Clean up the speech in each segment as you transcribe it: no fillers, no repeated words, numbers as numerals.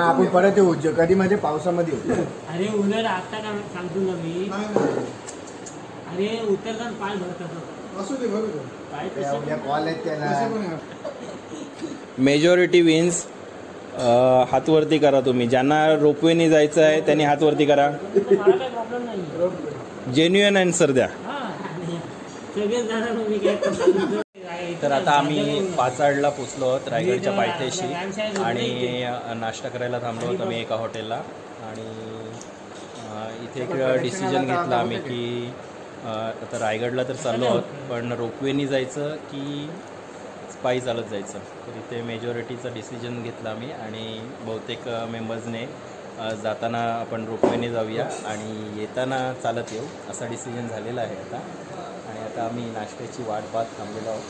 आपण परत येऊ कधी म्हणजे पावसामध्ये येऊ. अरे उन्हाळ आता का सांगतो ना मी. अरे उतरताना पाय भरतात. असू दे बरोबर. काय कॉल आहेत त्याला. Majority wins. हातवरती करा तुम्ही. ज्यांना रोपवेने जायचं आहे त्यांनी हातवरती करा. जेन्युइन आन्सर द्या. तर आता आम्ही पाचाडला पोचलो आहोत रायगडच्या पायथ्याशी आणि नाश्ता करायला थांबलो होतो आम्ही एका हॉटेलला. आणि इथे एक डिसिजन घेतला आम्ही की आता रायगडला तर चाललो आहोत पण रोपवेने जायचं की पायी चालत जायचं. तर इथे मेजॉरिटीचा डिसिजन घेतला आम्ही आणि बहुतेक मेंबर्सने जाताना आपण रोपवेने जाऊया आणि येताना चालत येऊ असा डिसिजन झालेला आहे आता. आणि आता आम्ही नाश्त्याची वाट पाहत थांबलेलो आहोत.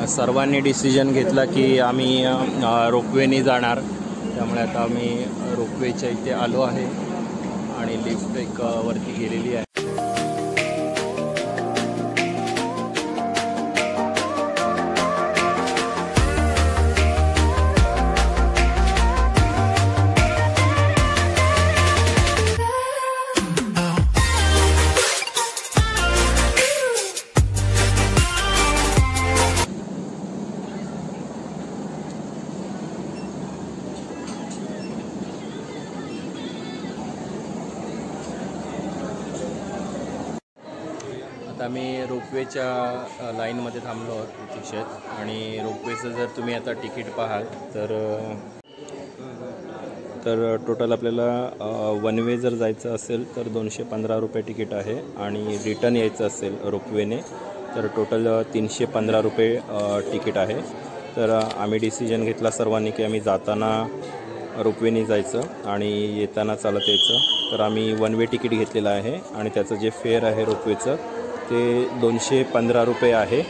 सर्वांनी डिसिजन घेतला की आम्ही रोपवेने जाणार. त्यामुळे आता आम्ही रोपवेच्या इथे आलो आहे आणि लिफ्ट एक वरती गेलेली आहे. आता आम्ही रोपवेच्या लाईनमध्ये थांबलो आहोत प्रतीक्षेत. आणि रोपवेचं जर तुम्ही आता तिकीट पाहाल तर टोटल आपल्याला वन वे जर जायचं असेल तर 215 रुपये तिकीट आहे आणि रिटर्न यायचं असेल रोपवेने तर टोटल 315 रुपये तिकीट आहे. तर आम्ही डिसिजन घेतला सर्वांनी की आम्ही जाताना रोपवेने जायचं आणि येताना चालत यायचं. तर आम्ही वन वे तिकीट घेतलेलं आहे आणि त्याचं जे फेअर आहे रोपवेचं ते 215 रुपये आहे.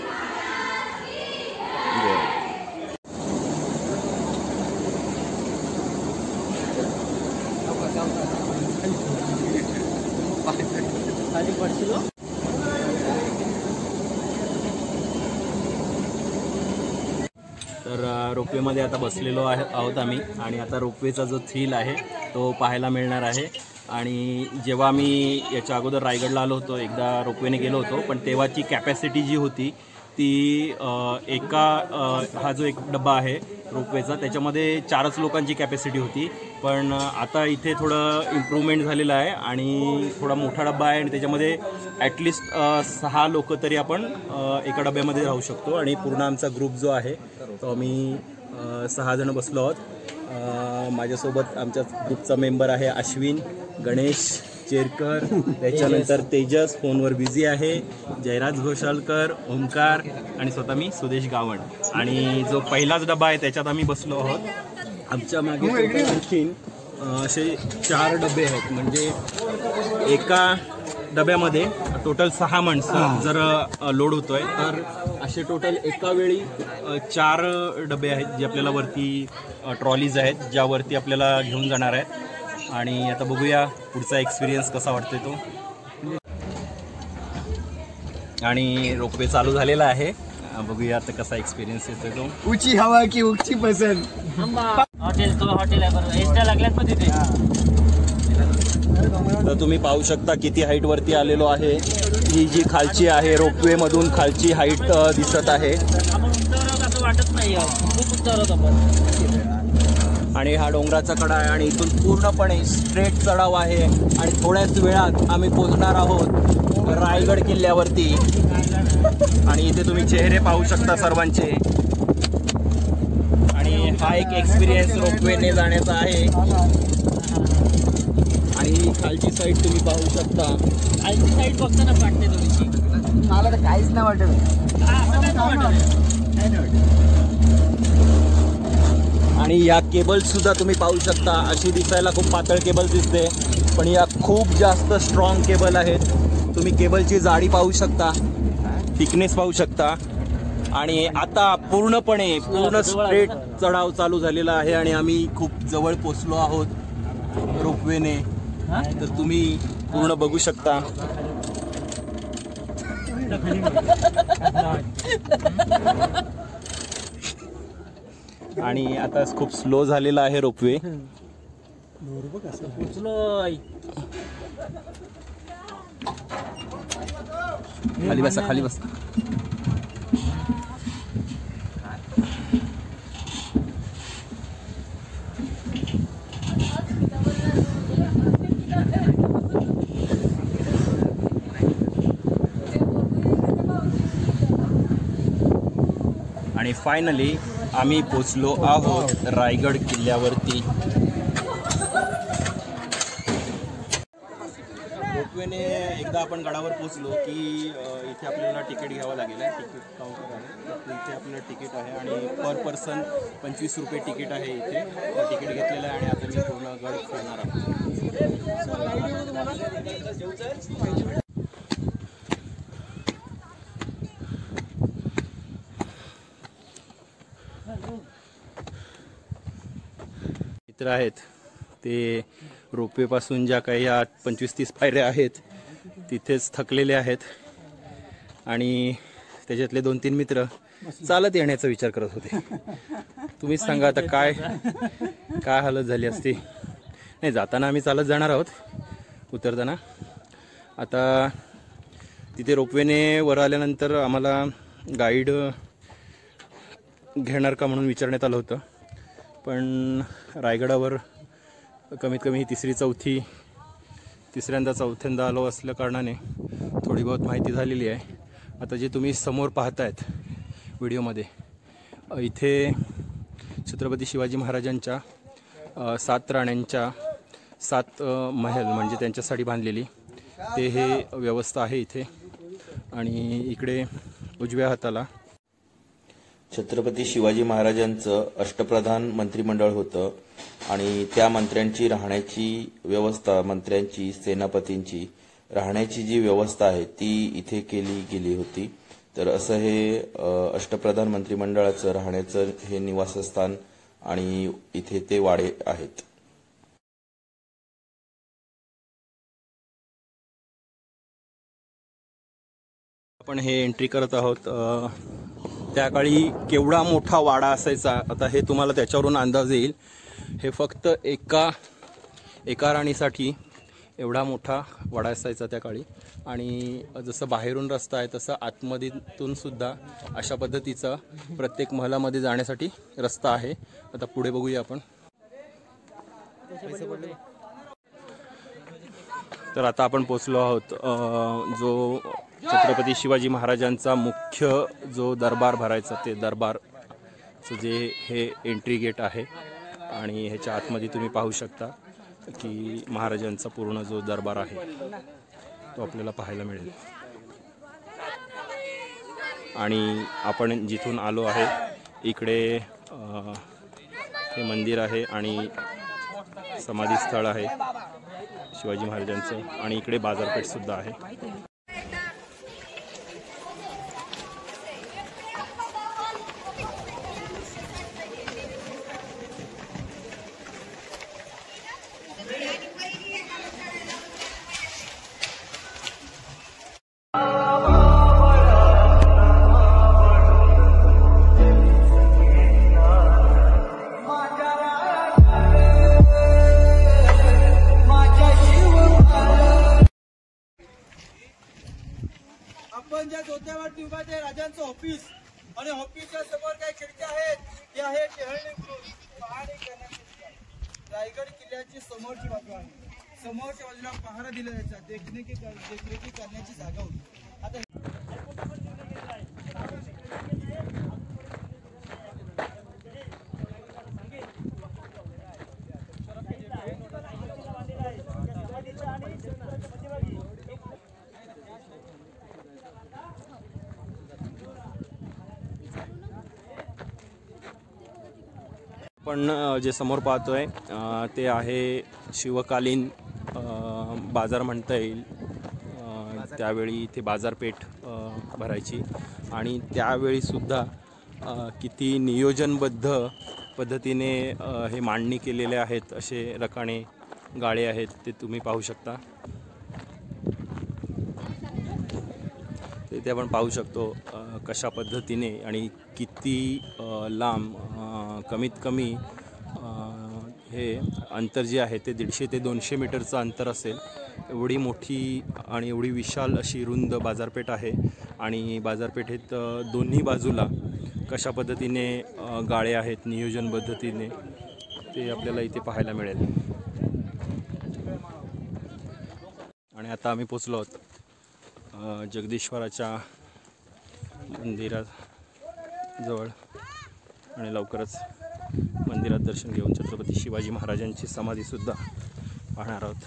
तर रोपवेमध्ये आता बसलेलो आहोत आम्ही आणि आता रोपवेचा जो थ्रिल आहे तो पाहायला मिळणार आहे. आणि जेव्हा आम्ही याच्या अगोदर रायगडला आलो होतो एकदा रोपवेने गेलो होतो पण तेव्हाची कॅपॅसिटी जी होती ती हा जो एक डब्बा आहे रोपवेचा त्याच्यामध्ये 4च लोकांची कॅपॅसिटी होती. पण आता इथे थोडं इम्प्रूव्हमेंट झालेलं आहे आणि थोडा मोठा डब्बा आहे आणि त्याच्यामध्ये ॲटलिस्ट 6 लोक तरी आपण एका डब्यामध्ये राहू शकतो. आणि पूर्ण आमचा ग्रुप जो आहे तो आम्ही 6 जण बसलो आहोत. माझ्यासोबत आमच्या ग्रुपचा मेंबर आहे अश्विन, गणेश चेरकर, त्याच्यानंतर तेजस फोनवर बिझी आहे, जयराज घोषालकर, ओमकार आणि स्वतः मी सुदेश गावण. आणि जो पहिलाच डबा आहे त्याच्यात आम्ही बसलो आहोत. आमच्या मागे आणखीन असे 4 डबे आहेत म्हणजे एका डब्यामध्ये टोटल 6 माणसं जर लोड होतोय तर असे टोटल एका वेळी 4 डबे आहेत जे आपल्याला वरती ट्रॉलीज आहेत ज्यावरती आपल्याला घेऊन जाणार आहेत. आणि आता बघूया पुढचा एक्सपिरियन्स कसा वाटतोय तो. आणि रोपवे चालू झालेला आहे. बघूया आता कसा एक्सपिरियन्स येतोय तो. ऊंची हवा की ऊंची पसंद. हॉटेल आहे एक्स्ट्रा लागल्यात पण तिथे. तर तुम्ही पाहू शकता किती हाईट वरती आलेलो आहे. ही जी खालची आहे रोपवे मधून खालची हाईट दिसत आहे. असं वाटत नाही खूप उंचावर आपण. आणि हा डोंगराचा कडा आहे आणि इथून पूर्णपणे स्ट्रेट चढाव आहे आणि थोड्याच वेळात आम्ही पोहोचणार आहोत रायगड किल्ल्यावरती. आणि इथे तुम्ही चेहरे पाहू शकता सर्वांचे. आणि हा एक एक्सपिरियन्स रोपवेने जाण्याचा आहे. आणि खालची साईड तुम्ही पाहू शकता. खालची साईड बघताना वाटते तुम्ही. मला तर काहीच नाही वाटत. आणि या केबल सुद्धा तुम्ही पाहू शकता. अशी दिसायला खूप पातळ केबल दिसते पण या खूप जास्त स्ट्रॉंग केबल आहेत. तुम्ही केबलची जाडी पाहू शकता, थिकनेस पाहू शकता. आणि आता पूर्ण स्ट्रेट चढाव चालू झालेला आहे आणि आम्ही खूप जवळ पोचलो आहोत रोपवेने. तर तुम्ही पूर्ण बघू शकता. आणि आता खूप स्लो झालेला आहे रोपवे. पोचलोय. खाली बसा, खाली बसा. आणि फायनली आम्ही पोचलो आहोत रायगड किल्ल्यावरती. रोपवेने एकदा आपण गडावर पोचलो की इथे आपल्याला तिकीट घ्यावं लागेल. तिकीट काउंटर आहे, तर इथे आपलं तिकीट आहे आणि पर पर्सन 25 रुपये तिकीट आहे. इथे तिकीट घेतलेलं आहे आणि आता मी पूर्ण गड फिरणार आहे. मित्र आहेत ते रोपवेपासून ज्या काही या 25-30 पायऱ्या आहेत तिथेच थकलेले आहेत आणि त्याच्यातले 2-3 मित्र चालत येण्याचा विचार करत होते. तुम्हीच सांगा आता काय हालत झाली असती. नाही, जाताना आम्ही चालत जाणार आहोत, उतरताना. आता तिथे रोपवेने वर आल्यानंतर आम्हाला गाईड घेणार का म्हणून विचारण्यात आलं होतं, पण रायगडावर कमीत कमी चौथ्यांदा आलो असल्या कारणाने थोडी बहुत माहिती झालेली आहे. आता जे तुम्ही समोर पाहतायत व्हिडिओमध्ये, इथे छत्रपती शिवाजी महाराजांच्या 7 राण्यांच्या 7 महल म्हणजे त्यांच्यासाठी बांधलेली ते हे व्यवस्था आहे इथे. आणि इकडे उजव्या हाताला छत्रपती शिवाजी महाराजांचं अष्टप्रधान मंत्रिमंडळ होतं आणि त्या मंत्र्यांची राहण्याची व्यवस्था, मंत्र्यांची, सेनापतींची राहण्याची जी व्यवस्था आहे ती इथे केली गेली होती. तर असं हे अष्टप्रधान मंत्रिमंडळाचं राहण्याचं हे निवासस्थान आणि इथे ते वाडे आहेत. आपण हे एंट्री करत आहोत. त्या काळी केवढा मोठा वाडा असायचा आता हे तुम्हाला त्याच्यावरून अंदाज येईल. हे फक्त एका राणीसाठी एवढा मोठा वाडा असायचा त्या काळी. आणि जसं बाहेरून रस्ता आहे तसं आतमधून सुद्धा अशा पद्धतीचा प्रत्येक महलामध्ये जाण्यासाठी रस्ता आहे. आता पुढे बघूया आपण. तर आता आपण पोचलो आहोत जो छत्रपती शिवाजी महाराजांचा मुख्य जो दरबार भरायचा ते दरबारचं जे हे एंट्री गेट आहे. आणि ह्याच्या आतमध्ये तुम्ही पाहू शकता की महाराजांचा पूर्ण जो दरबार आहे तो आपल्याला पाहायला मिळेल. आणि आपण जिथून आलो आहे इकडे हे मंदिर आहे आणि समाधीस्थळ आहे शिवाजी महाराजांचं. आणि इकडे बाजारपेठ सुद्धा आहे. आपण ज्या जोत्यावरती उभा ते राजांचं ऑफिस आणि ऑफिसच्या समोर काही खिडक्या आहेत ते आहे पहाडी करण्याची रायगड किल्ल्याची समोरची बाजू आहे. समोरच्या बाजूला पहारा दिला जायचा, देखरेखी करण्याची जागा होती. आता आपण जे समोर पाहतोय ते आहे शिवकालीन बाजार म्हणता येईल. त्यावेळी इथे बाजारपेठ भरायची आणि त्यावेळीसुद्धा किती नियोजनबद्ध पद्धतीने हे मांडणी केलेले आहेत. असे रकाने गाळे आहेत ते तुम्ही पाहू शकता. ते आपण पाहू शकतो कशा पद्धतीने आणि किती लांब कमीत कमी हे अंतर जे आहे ते 150 ते 200 मीटरचं अंतर असेल. एवढी मोठी आणि एवढी विशाल अशी रुंद बाजारपेठ आहे. आणि बाजारपेठेत दोन्ही बाजूला कशा पद्धतीने गाळे आहेत नियोजन पद्धतीने ते आपल्याला इथे पाहायला मिळेल. आणि आता आम्ही पोचलो आहोत जगदीश्वराच्या मंदिराजवळ आणि लवकरच मंदिरात दर्शन घेऊन छत्रपती शिवाजी महाराजांची समाधीसुद्धा पाहणार आहोत.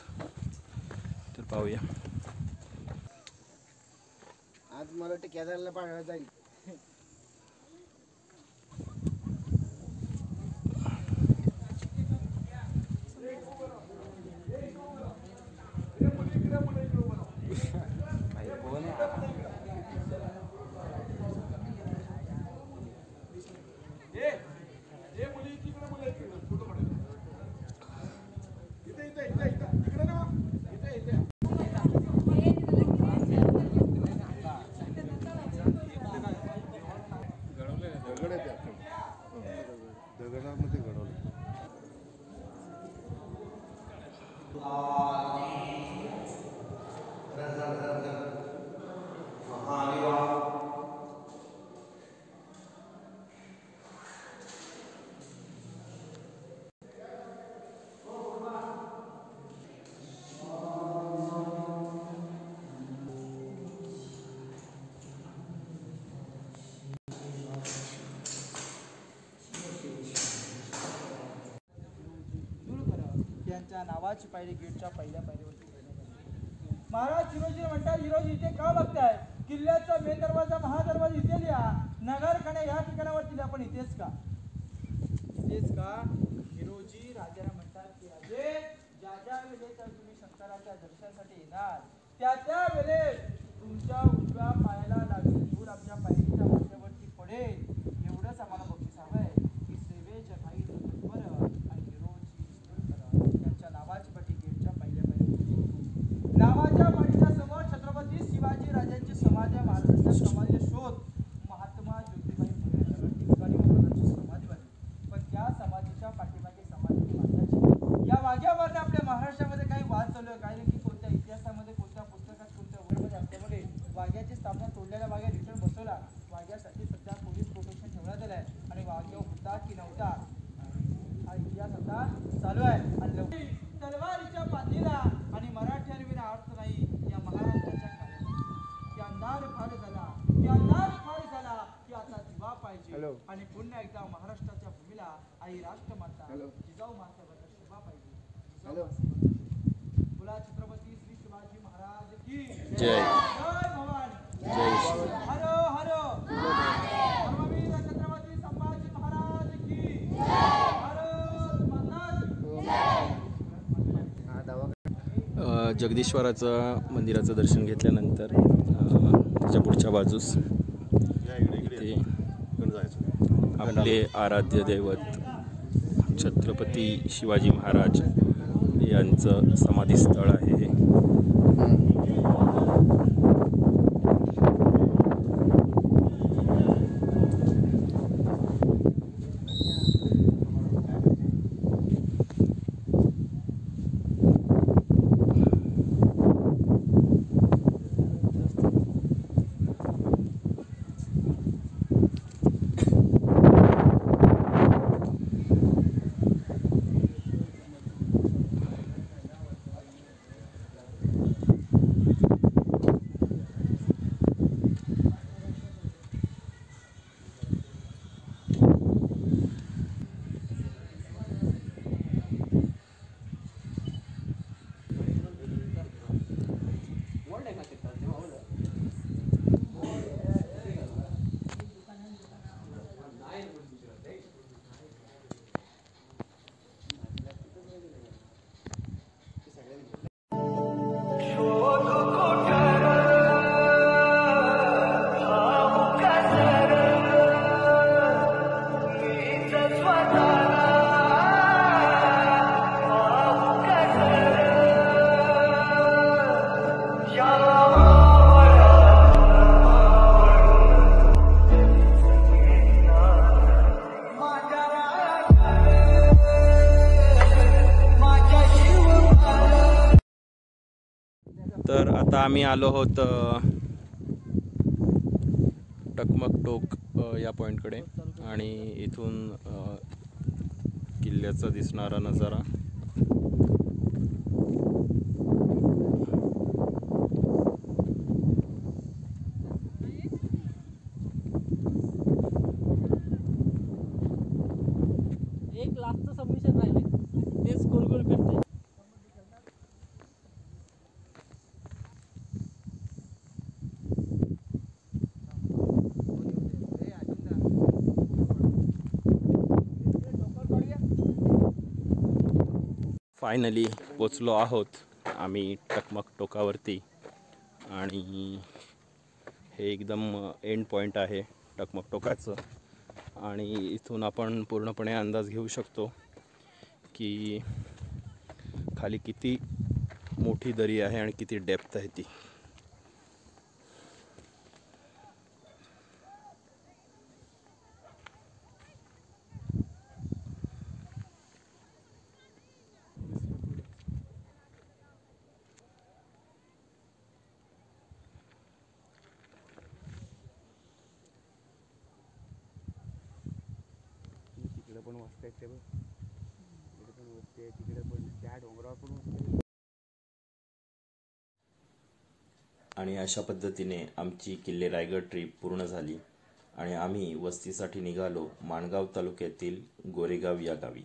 तर पाहूया. आज मला वाटतं केदारला पाहायला जाईल. दगडामध्ये घडवलं. यांच्या नावाची पायरी गेटच्या पहिल्या पायरीवरती महाराज शिरोजी म्हणतात हिरोजी इथे का बघताय? किल्ल्याचा मेन दरवाजा महादरवाजा इथे लिहा. नगरखाने या ठिकाणावरती लिहा. पण इथेच का? इथेच का? हिरोजी राजाला म्हणतात की राजे ज्या ज्या वेळेस तुम्ही शंकराच्या दर्शनासाठी येणार त्या वेळेस तुमच्या उजव्या पायाला लागून धूळ आमच्या पायरीच्या माथ्यावरती पडेल एवढंच आम्हाला बक्षीस हवंय की सेवेच्या काही बरं. आणि हिरोजी त्यांच्या नावाची पट्टी गेटच्या पहिल्या पायरीवर नावाच्या पाठीच्या समोर छत्रपती शिवाजी राजांची समाधी महाराजांच्या समाधीचा शोध महात्मा ज्योतिबाई फुले ठिकाणी महाराजांची समाधी वाढली. पण त्या समाधीच्या पाठीमागे समाधी वाघ्याची. या वाघ्यावरने आपल्या महाराष्ट्रामध्ये काही वाद चालू आहे. काही की कोणत्या इतिहासामध्ये कोणत्या पुस्तकात कोणत्या वगैरे असल्यामुळे वाघ्याची स्थापना तोडलेल्या वाघ्या रिटर्न बसवला. वाघ्यासाठी सध्या पोलीस प्रोटेक्शन ठेवण्यात आलं आहे. आणि वाघ्या होता की नव्हता हा इतिहास आता चालू आहे. आणि तलवारीच्या पाठीला आणि मराठ्यांविना अर्थ नाही या महाराष्ट्राच्या कार्याला. की अंधार फार झाला की अंधार फार झाला की आता दिवा पाहिजे. आणि पुन्हा एकदा महाराष्ट्राच्या भूमीला आई राष्ट्रमाता जिजाऊ मातेबद्दल शोभा पाहिजे. बोला छत्रपती श्री शिवाजी महाराज की जय. जय भवानी. जय श्री. हरो हरो धर्मवीर छत्रपती संभाजी महाराज की भारत माता की. जगदीश्वराचं मंदिराचं दर्शन घेतल्यानंतर त्याच्या पुढच्या बाजूस ते आपले आराध्य दैवत छत्रपती शिवाजी महाराज यांचं समाधीस्थळ आहे. तर आता आम्ही आलो आहोत टकमक टोक या पॉईंटकडे आणि इथून किल्ल्याचा दिसणारा नजारा. एक लास्टचं सबमिशन राहिले तेच गोल गोल करते. फायनली पोचलो आहोत आम्ही टकमक टोकावरती आणि हे एकदम एंड पॉईंट आहे टकमक टोकाचं आणि इथून आपण पूर्णपणे अंदाज घेऊ शकतो की खाली किती मोठी दरी आहे आणि किती डेप्थ आहे ती. तिकडे पण वस्ती आहेत ते बघ, तिकडे पण वस्ती आहे, तिकडे पण त्या डोंगरावर पण वस्ती आहे. आणि अशा पद्धतीने आमची किल्ले रायगड ट्रिप पूर्ण झाली आणि आम्ही वस्तीसाठी निघालो माणगाव तालुक्यातील गोरेगाव या गावी.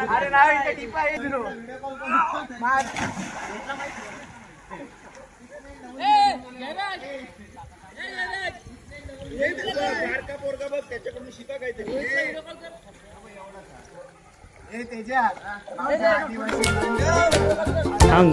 अरे नाही इथे टिपा आहे पोरगा बघ त्याच्याकडून शिका काहीतरी त्याच्या सांग